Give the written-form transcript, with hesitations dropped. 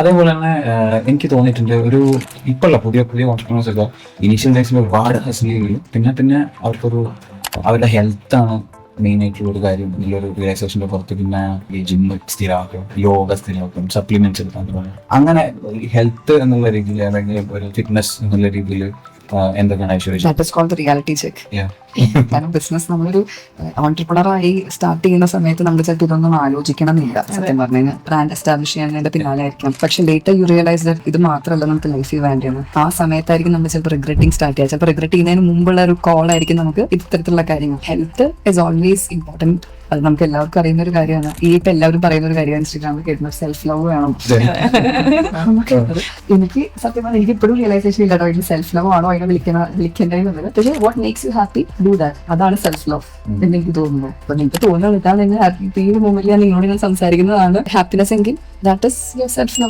അതേപോലെ തന്നെ എനിക്ക് തോന്നിയിട്ടുണ്ട് ഒരു ഇപ്പോഴുള്ള പുതിയ പുതിയ ഓൺടർപ്രണേഴ്സ് ഒക്കെ ഇനീഷ്യൽ ഡേയ്സിൽ ഒരുപാട് ഹസിൽ ചെയ്യും. പിന്നെ അവർക്കൊരു അവരുടെ ഹെൽത്താണ് മെയിൻ ആയിട്ടുള്ള ഒരു കാര്യം. ഇതിലൊരു റിലാക്സേഷന്റെ പുറത്ത് പിന്നെ ഈ ജിമ്മ് സ്ഥിരമാക്കും, യോഗ സ്ഥിരമാക്കും, സപ്ലിമെന്റ്സ് എടുക്കാൻ തുടങ്ങും. അങ്ങനെ ഹെൽത്ത് എന്നുള്ള രീതിയിൽ അല്ലെങ്കിൽ ഒരു ഫിറ്റ്നസ് എന്നുള്ള രീതിയിൽ എന്തൊക്കെയാണ് ഐശ്വര്യ? Reality check. കാരണം ബിസിനസ് നമ്മളൊരു ഓൺടർപ്രണറായി സ്റ്റാർട്ട് ചെയ്യുന്ന സമയത്ത് നമ്മൾ ചിലപ്പോൾ ഇതൊന്നും ആലോചിക്കണമെന്നില്ല. സത്യം പറഞ്ഞു കഴിഞ്ഞാൽ ബ്രാൻഡ് എസ്റ്റാബ്ലിഷ് ചെയ്യാൻ പിന്നാലെ ആയിരിക്കാം. പക്ഷെ ലേറ്റർ യു റിയലൈസ് ഇത് മാത്രമല്ല നമുക്ക് ലൈഫിൽ വേണ്ടിയാണ്. ആ സമയത്തായിരിക്കും നമ്മൾ ചിലപ്പോൾ റിഗ്രറ്റിംഗ് സ്റ്റാർട്ട് ചെയ്യുക. ചിലപ്പോൾ റിഗ്രറ്റ് ചെയ്യുന്നതിന് മുമ്പുള്ള ഒരു കോൾ ആയിരിക്കും നമുക്ക് ഇത്തരത്തിലുള്ള കാര്യങ്ങൾ. Health is always important. അത് നമുക്ക് എല്ലാവർക്കും അറിയുന്ന ഒരു കാര്യമാണ്. ഈ ഇപ്പൊ എല്ലാവരും പറയുന്ന ഒരു കാര്യം ഇൻസ്റ്റാഗ്രാമിൽ കേൾക്കുന്ന സെൽഫ് ലവ് വേണം. എനിക്ക് സത്യം പറഞ്ഞാൽ എനിക്ക് ഇപ്പോഴും റിയലൈസേഷൻ ഇല്ല കേട്ടോ, ഇത് സെൽഫ് ലവ് ആണോ അതിനെ വിളിക്കേണ്ടത്. പക്ഷേ what makes you happy do that. അതാണ് സെൽഫ് ലവ് എന്ന് എനിക്ക് തോന്നുന്നു. അപ്പൊ നിങ്ങൾക്ക് തോന്നുന്നത് ഇതാണ്, ഈ മൂമെന്റിൽ ഞാൻ നിങ്ങളോട് ഞാൻ സംസാരിക്കുന്നതാണ് ഹാപ്പിനെസ് എങ്കിൽ that is your self love.